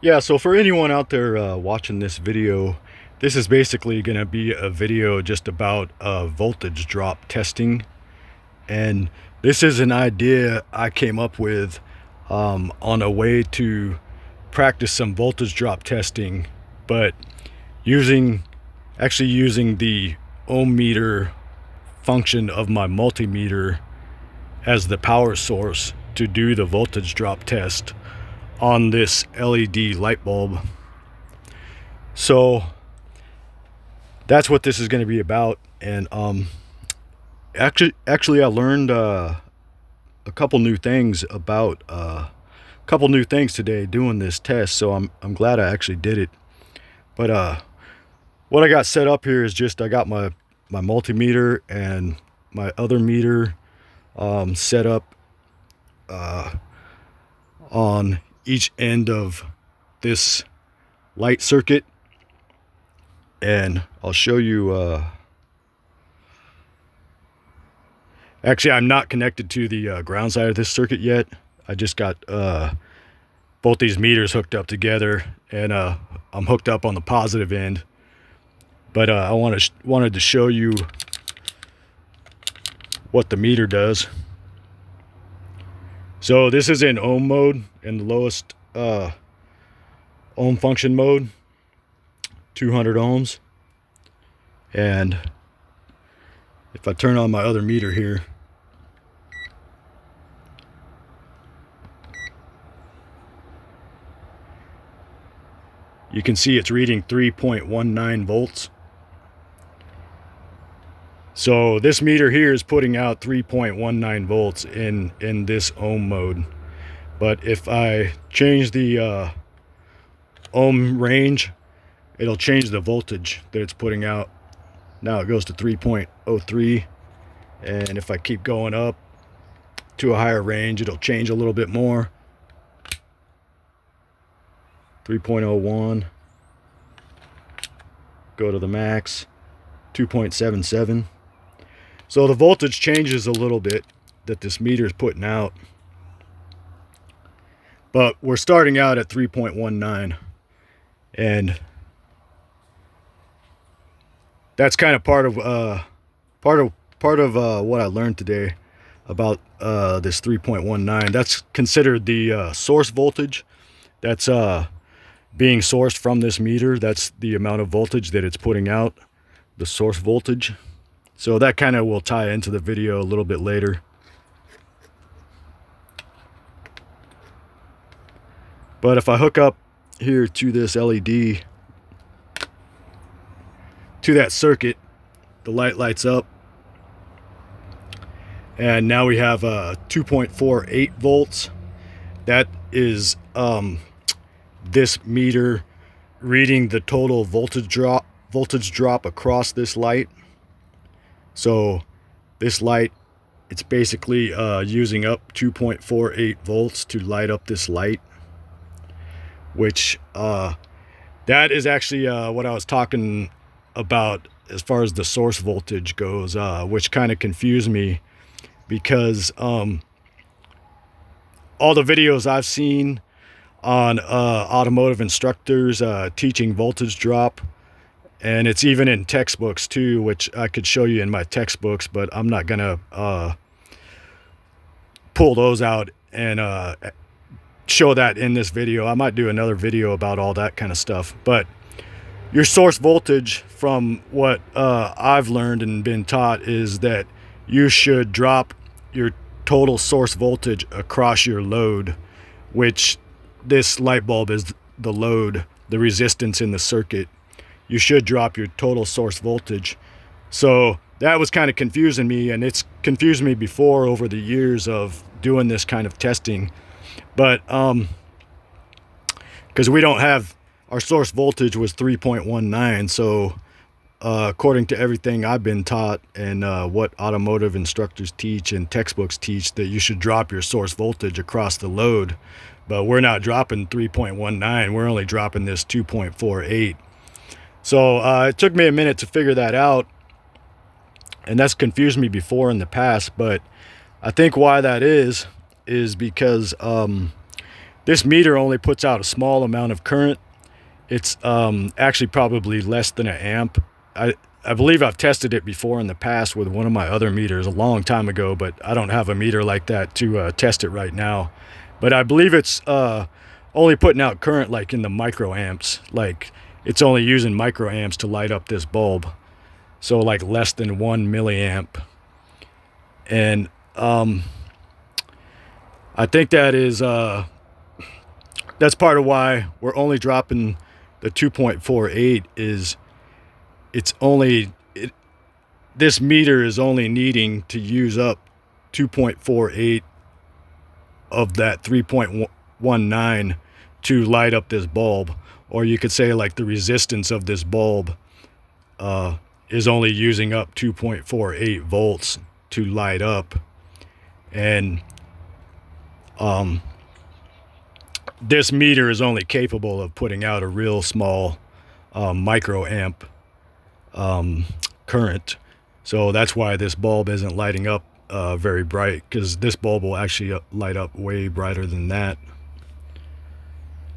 Yeah, so for anyone out there watching this video, this is basically going to be a video just about voltage drop testing. And this is an idea I came up with on a way to practice some voltage drop testing, but actually using the ohm meter function of my multimeter as the power source to do the voltage drop test on this LED light bulb. So that's what this is going to be about. And actually I learned a couple new things today doing this test, so I'm glad I actually did it. But what I got set up here is just I got my multimeter and my other meter set up on each end of this light circuit, and I'll show you. Actually, I'm not connected to the ground side of this circuit yet. I just got both these meters hooked up together, and I'm hooked up on the positive end. But I wanted to show you what the meter does. So this is in ohm mode, in the lowest ohm function mode, 200 ohms. And if I turn on my other meter here, you can see it's reading 3.19 volts. So this meter here is putting out 3.19 volts in this ohm mode. But if I change the ohm range, it'll change the voltage that it's putting out. Now it goes to 3.03, and if I keep going up to a higher range, it'll change a little bit more. 3.01, go to the max, 2.77. So the voltage changes a little bit that this meter is putting out, but we're starting out at 3.19, and that's kind of part of what I learned today about this 3.19. That's considered the source voltage that's being sourced from this meter. That's the amount of voltage that it's putting out, the source voltage. So that kind of will tie into the video a little bit later. But if I hook up here to this LED, to that circuit, the light lights up, and now we have 2.48 volts. That is this meter reading the total voltage drop across this light. So this light, it's basically using up 2.48 volts to light up this light, which that is actually what I was talking about as far as the source voltage goes, which kind of confused me, because all the videos I've seen on automotive instructors teaching voltage drop, and it's even in textbooks too, which I could show you in my textbooks, but I'm not gonna pull those out and show that in this video. I might do another video about all that kind of stuff. But your source voltage, from what I've learned and been taught, is that you should drop your total source voltage across your load, which this light bulb is the load, the resistance in the circuit. You should drop your total source voltage. So that was kind of confusing me, and it's confused me before over the years of doing this kind of testing. But because we don't have, our source voltage was 3.19, so according to everything I've been taught and what automotive instructors teach and textbooks teach, that you should drop your source voltage across the load. But we're not dropping 3.19, we're only dropping this 2.48. So it took me a minute to figure that out, and that's confused me before in the past. But I think why that is because this meter only puts out a small amount of current. It's actually probably less than an amp. I believe I've tested it before in the past with one of my other meters a long time ago, but I don't have a meter like that to test it right now. But I believe it's only putting out current like in the microamps. Like it's only using microamps to light up this bulb. So like less than 1 milliamp. And I think that is that's part of why we're only dropping the 2.48 is this meter is only needing to use up 2.48 of that 3.19 to light up this bulb. Or you could say like the resistance of this bulb is only using up 2.48 volts to light up. And this meter is only capable of putting out a real small microamp current. So that's why this bulb isn't lighting up very bright, because this bulb will actually light up way brighter than that.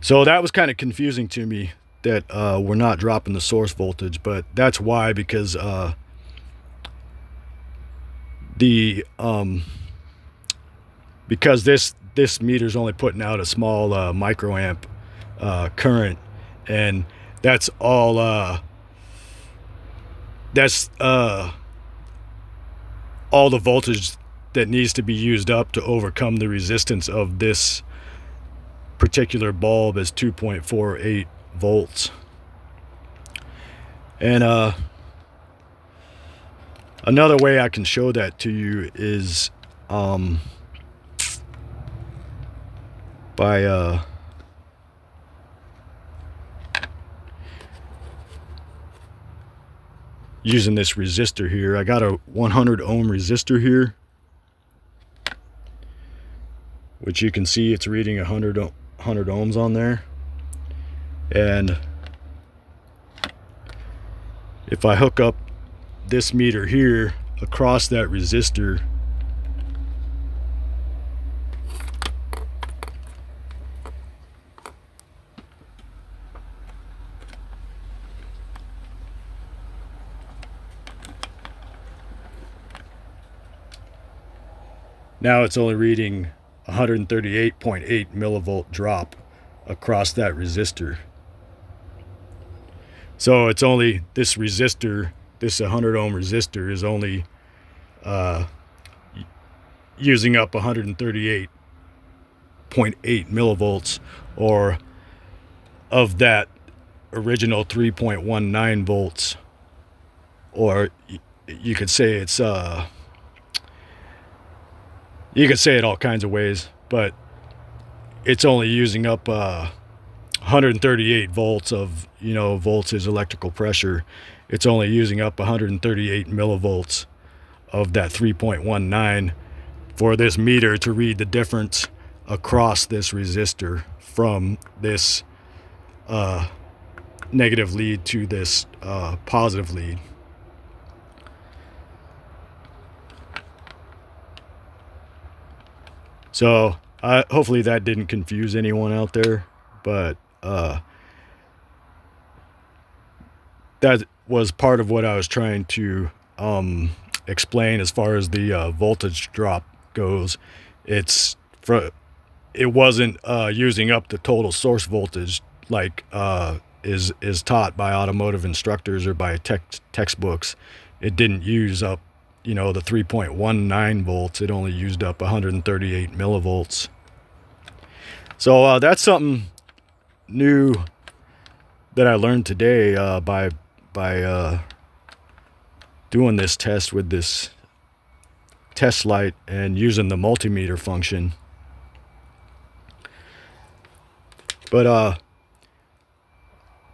So that was kind of confusing to me that we're not dropping the source voltage, but that's why, because because this meter's only putting out a small microamp current, and that's all all the voltage that needs to be used up to overcome the resistance of this particular bulb is 2.48 volts. And another way I can show that to you is by using this resistor here. I got a 100 ohm resistor here, which you can see it's reading 100 ohms on there. And if I hook up this meter here across that resistor, now it's only reading 138.8 millivolt drop across that resistor. So it's only this resistor, this 100 ohm resistor, is only using up 138.8 millivolts, or of that original 3.19 volts. Or you could say it's you could say it all kinds of ways, but it's only using up 138 volts of, volts is electrical pressure. It's only using up 138 millivolts of that 3.19 for this meter to read the difference across this resistor from this negative lead to this positive lead. So hopefully that didn't confuse anyone out there, but that was part of what I was trying to explain as far as the voltage drop goes. It wasn't using up the total source voltage like is taught by automotive instructors or by textbooks. It didn't use up the 3.19 volts. It only used up 138 millivolts. So that's something new that I learned today by doing this test with this test light and using the multimeter function. But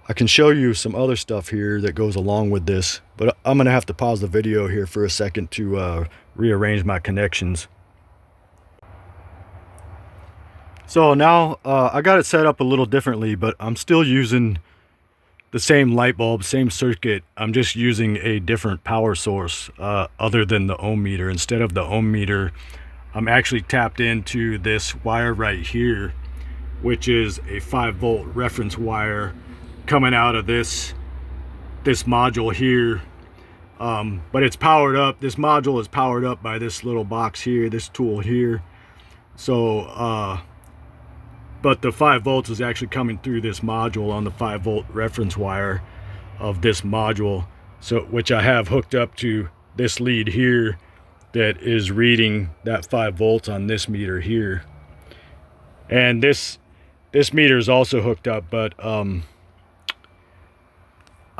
I can show you some other stuff here that goes along with this, but I'm gonna have to pause the video here for a second to rearrange my connections. So now I got it set up a little differently, but I'm still using the same light bulb, same circuit. I'm just using a different power source other than the ohm meter. Instead of the ohm meter, I'm actually tapped into this wire right here, which is a 5-volt reference wire coming out of this module here. But it's powered up. This module is powered up by this little box here, this tool here. So but the 5 volts is actually coming through this module on the 5-volt reference wire of this module, so which I have hooked up to this lead here that is reading that 5 volts on this meter here. And this meter is also hooked up, but I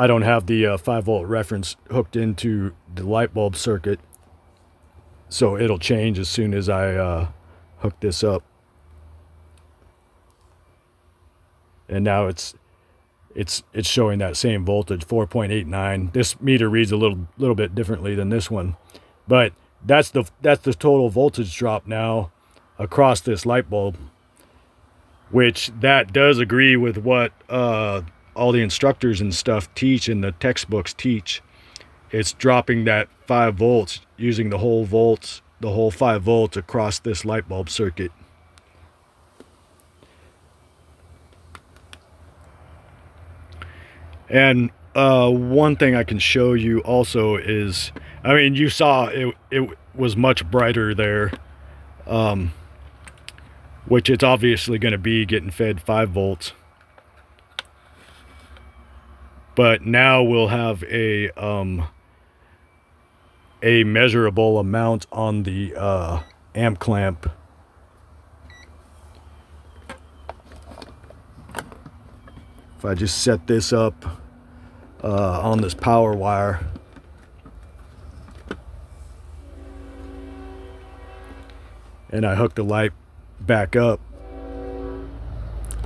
don't have the 5-volt reference hooked into the light bulb circuit, so it'll change as soon as I hook this up. And now it's showing that same voltage, 4.89. This meter reads a little bit differently than this one, but that's the total voltage drop now across this light bulb, which that does agree with what all the instructors and stuff teach and the textbooks teach. It's dropping that 5 volts using the whole 5 volts across this light bulb circuit. And one thing I can show you also is, I mean, you saw it was much brighter there, which it's obviously going to be getting fed 5 volts. But now we'll have a measurable amount on the amp clamp. If I just set this up on this power wire, and I hook the light back up,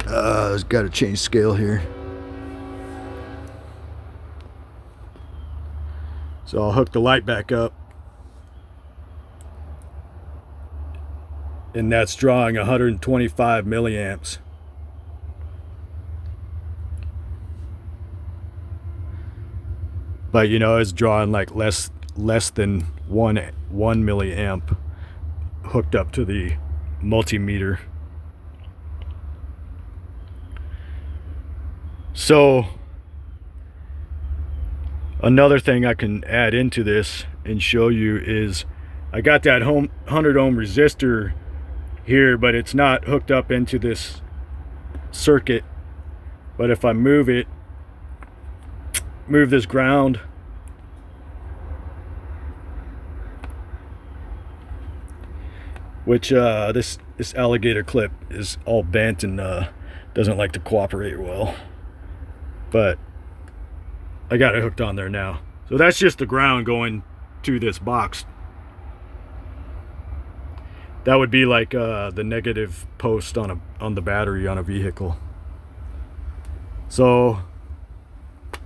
I've got to change scale here. So I'll hook the light back up, and that's drawing 125 milliamps. But you know, it's drawing like less than one milliamp hooked up to the multimeter. So another thing I can add into this and show you is I got that 100 ohm resistor here, but it's not hooked up into this circuit. But if I move this ground, which this alligator clip is all bent and doesn't like to cooperate well, but I got it hooked on there now. So that's just the ground going to this box. That would be like the negative post on the battery on a vehicle. So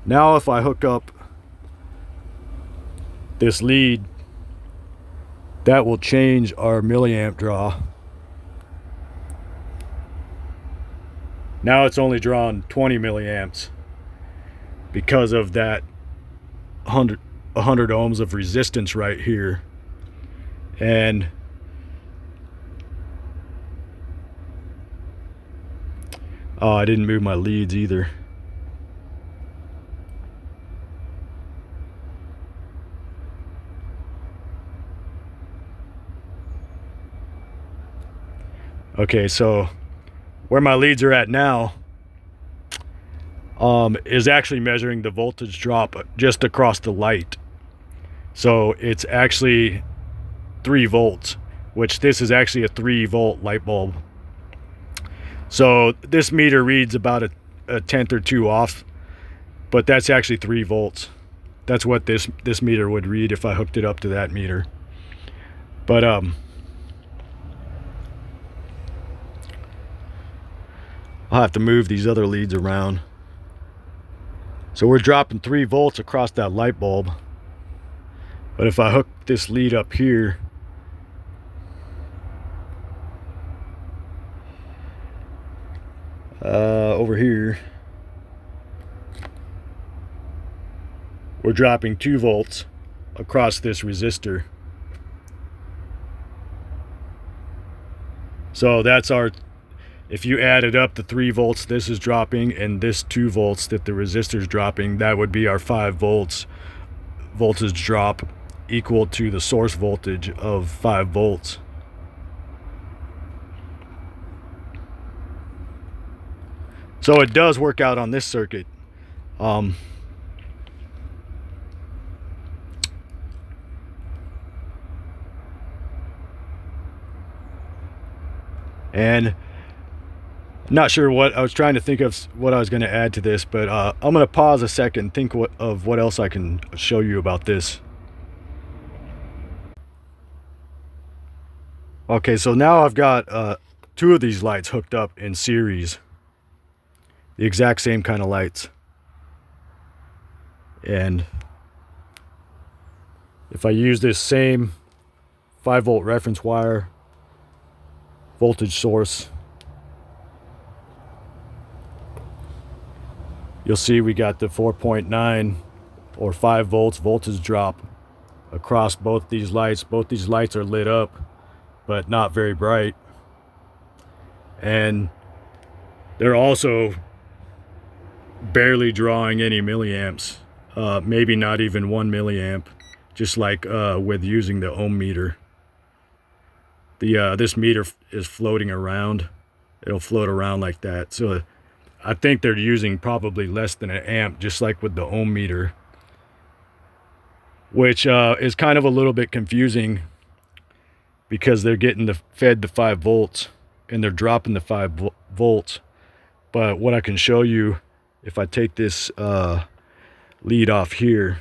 now if I hook up this lead, that will change our milliamp draw. Now it's only drawn 20 milliamps because of that 100 ohms of resistance right here. And oh, I didn't move my leads either. Okay, so where my leads are at now is actually measuring the voltage drop just across the light. So it's actually 3 volts, which this is actually a 3-volt light bulb. So this meter reads about a tenth or two off, but that's actually 3 volts. That's what this meter would read if I hooked it up to that meter. But I'll have to move these other leads around. So we're dropping 3 volts across that light bulb. But if I hook this lead up here, over here, we're dropping 2 volts across this resistor. So that's if you added up the 3 volts this is dropping and this 2 volts that the resistor is dropping, that would be our 5 volts voltage drop, equal to the source voltage of 5 volts. So it does work out on this circuit. And I'm not sure what I was trying to think of what I was going to add to this, but I'm going to pause a second and think of what else I can show you about this. Okay, so now I've got 2 of these lights hooked up in series, the exact same kind of lights. And if I use this same 5 volt reference wire, voltage source, you'll see we got the 4.9 or 5 volts voltage drop across both these lights. Both these lights are lit up, but not very bright. And they're also barely drawing any milliamps, maybe not even 1 milliamp, just like with using the ohm meter. This meter is floating around. It'll float around like that. So I think they're using probably less than an amp, just like with the ohm meter, which is kind of a little bit confusing because they're getting fed the 5 volts and they're dropping the 5 volts. But what I can show you, if I take this lead off here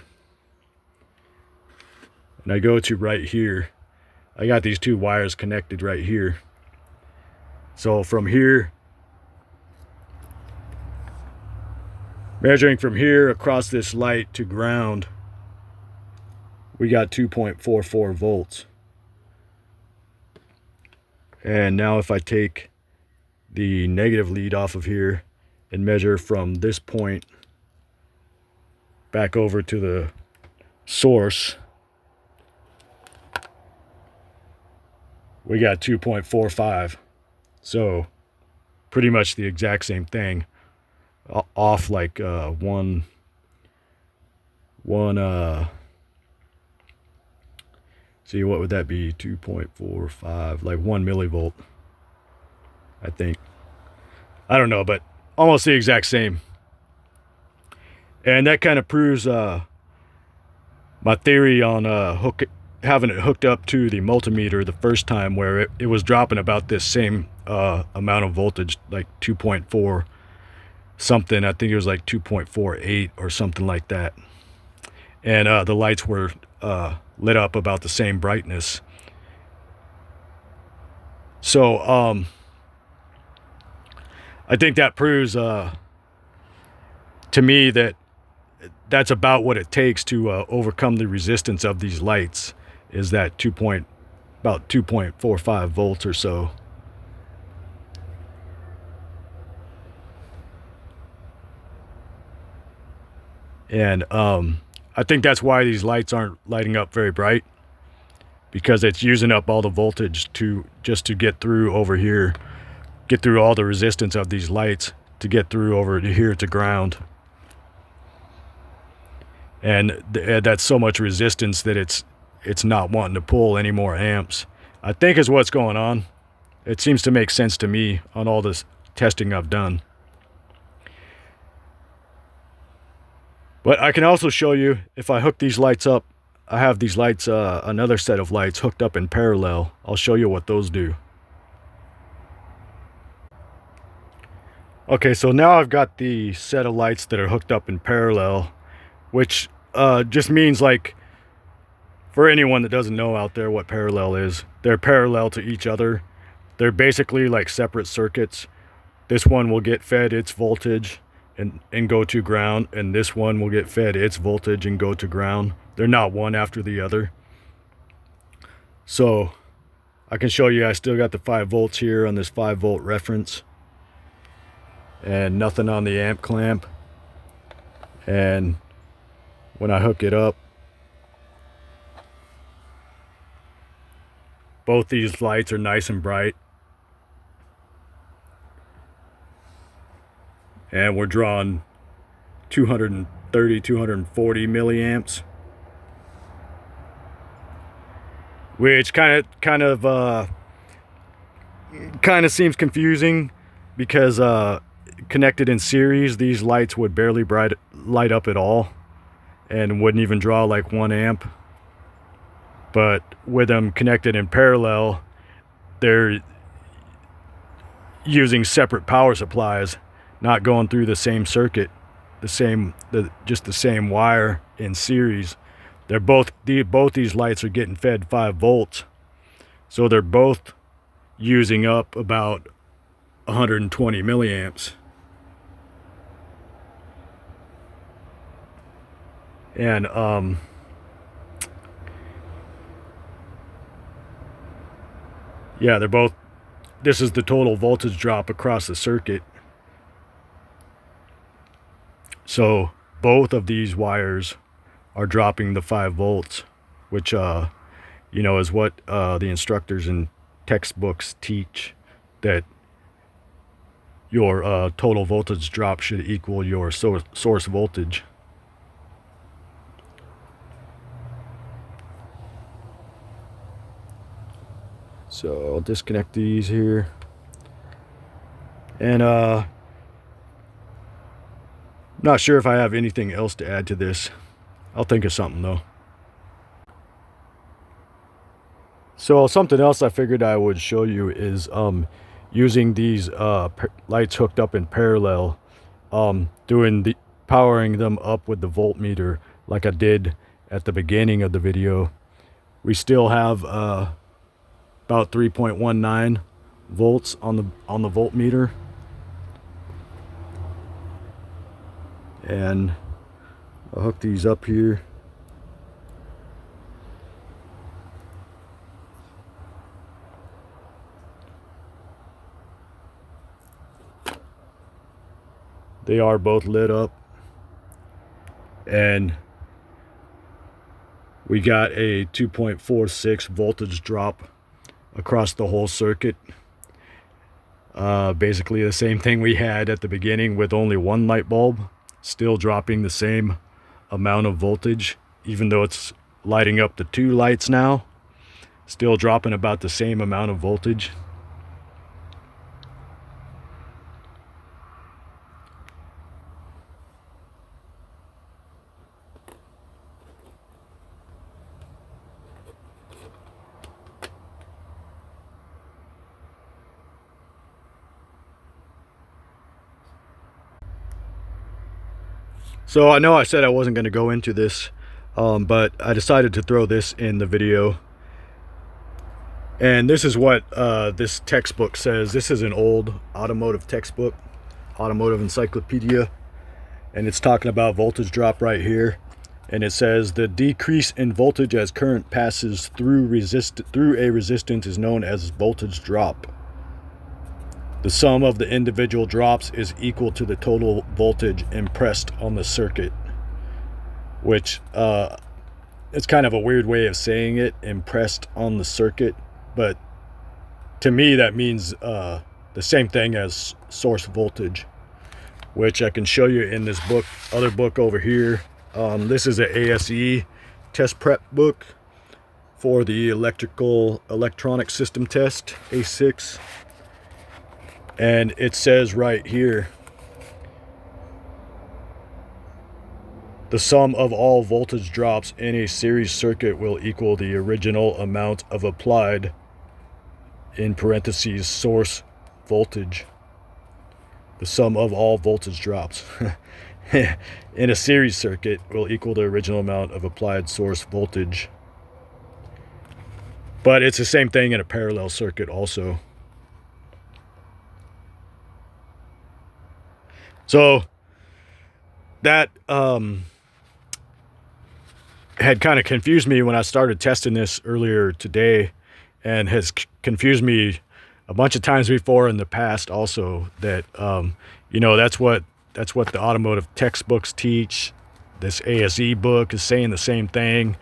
and I go to right here, I got these 2 wires connected right here. So from here, measuring from here across this light to ground, we got 2.44 volts. And now if I take the negative lead off of here and measure from this point back over to the source, we got 2.45. So pretty much the exact same thing, off like see, what would that be? 2.45, like 1 millivolt, I think. I don't know, but almost the exact same. And that kind of proves my theory on having it hooked up to the multimeter the first time, where it was dropping about this same amount of voltage, like 2.4 something. I think it was like 2.48 or something like that. And the lights were lit up about the same brightness. So I think that proves to me that that's about what it takes to overcome the resistance of these lights, is that about 2.45 volts or so. And I think that's why these lights aren't lighting up very bright, because it's using up all the voltage just to get through over here, get through all the resistance of these lights to get through over to here to ground. And that's so much resistance that it's not wanting to pull any more amps, I think, is what's going on. It seems to make sense to me on all this testing I've done. But I can also show you, if I hook these lights up, I have these lights, another set of lights hooked up in parallel. I'll show you what those do. Okay, so now I've got the set of lights that are hooked up in parallel, which just means, like, for anyone that doesn't know out there what parallel is, they're parallel to each other. They're basically like separate circuits. This one will get fed its voltage and go to ground, and this one will get fed its voltage and go to ground. They're not one after the other. So I can show you I still got the 5 volts here on this 5 volt reference, and nothing on the amp clamp. And when I hook it up, both these lights are nice and bright. and we're drawing 230, 240 milliamps, which kind of seems confusing, because connected in series, these lights would barely light up at all and wouldn't even draw like 1 amp. But with them connected in parallel, they're using separate power supplies, not going through the same circuit, just the same wire in series. They're both these lights are getting fed 5 volts, so they're both using up about 120 milliamps. And yeah, they're both, this is the total voltage drop across the circuit. So both of these wires are dropping the 5 volts, which you know, is what the instructors in textbooks teach, that your total voltage drop should equal your source voltage. So I'll disconnect these here, and not sure if I have anything else to add to this. I'll think of something though. So something else I figured I would show you is using these lights hooked up in parallel, powering them up with the voltmeter like I did at the beginning of the video. We still have about 3.19 volts on the voltmeter, and I'll hook these up here. They are both lit up, and we got a 2.46 voltage drop across the whole circuit. Basically the same thing we had at the beginning, with only 1 light bulb, still dropping the same amount of voltage, even though it's lighting up the 2 lights now, still dropping about the same amount of voltage. So I know I said I wasn't going to go into this, but I decided to throw this in the video. And this is what this textbook says. This is an old automotive textbook, automotive encyclopedia, and it's talking about voltage drop right here. And it says the decrease in voltage as current passes through a resistance is known as voltage drop. The sum of the individual drops is equal to the total voltage impressed on the circuit, which it's kind of a weird way of saying it, impressed on the circuit, but to me that means the same thing as source voltage, which I can show you in this book, other book over here. This is an ASE test prep book for the electronic system test, A6. And it says right here, the sum of all voltage drops in a series circuit will equal the original amount of applied, in parentheses, source voltage. The sum of all voltage drops in a series circuit will equal the original amount of applied source voltage. But it's the same thing in a parallel circuit also. So that had kind of confused me when I started testing this earlier today, and has confused me a bunch of times before in the past also, that you know, that's what the automotive textbooks teach. This ASE book is saying the same thing.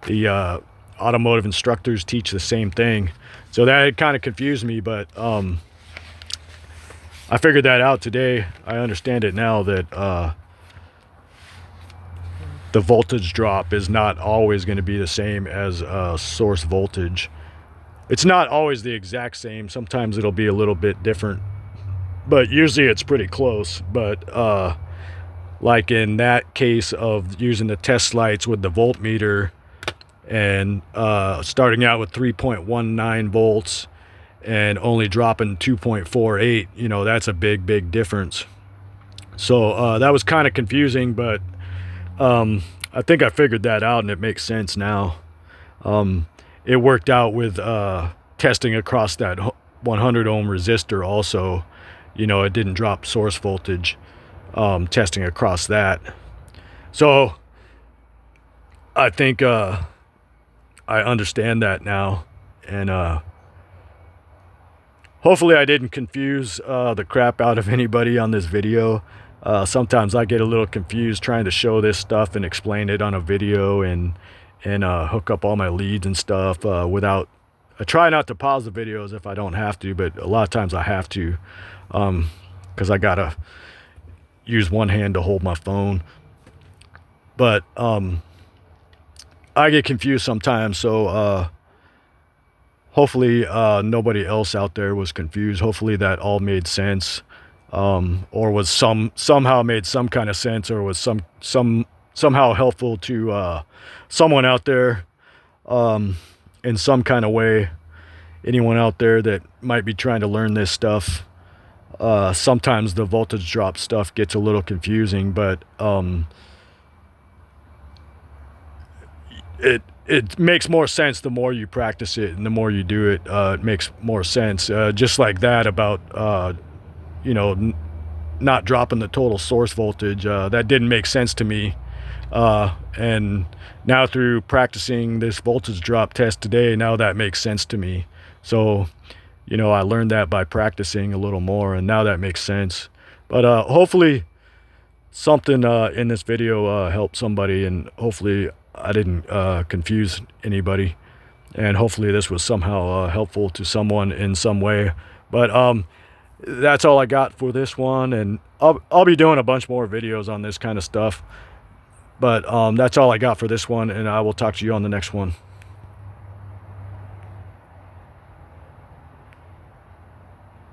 The automotive instructors teach the same thing. So that kind of confused me, but I figured that out today. I understand it now that the voltage drop is not always going to be the same as source voltage. It's not always the exact same. Sometimes it'll be a little bit different, but usually it's pretty close. But like in that case of using the test lights with the voltmeter and starting out with 3.19 volts and only dropping 2.48, you know, that's a big difference. So that was kind of confusing, but I think I figured that out and it makes sense now. It worked out with testing across that 100 ohm resistor also. You know, it didn't drop source voltage, testing across that. So I think I understand that now, and hopefully I didn't confuse the crap out of anybody on this video. Sometimes I get a little confused trying to show this stuff and explain it on a video and hook up all my leads and stuff without. I try not to pause the videos if I don't have to, but a lot of times I have to, because I gotta use one hand to hold my phone. But I get confused sometimes, so hopefully nobody else out there was confused. Hopefully that all made sense, or was somehow made some kind of sense, or was somehow helpful to someone out there in some kind of way. Anyone out there that might be trying to learn this stuff. Sometimes the voltage drop stuff gets a little confusing, but it makes more sense the more you practice it and the more you do it. It makes more sense. Just like that about you know, not dropping the total source voltage. That didn't make sense to me. And now through practicing this voltage drop test today, now that makes sense to me. So, you know, I learned that by practicing a little more, and now that makes sense. But hopefully something in this video helped somebody, and hopefully I didn't confuse anybody, and hopefully this was somehow helpful to someone in some way. But that's all I got for this one, and I'll be doing a bunch more videos on this kind of stuff. But that's all I got for this one, and I will talk to you on the next one.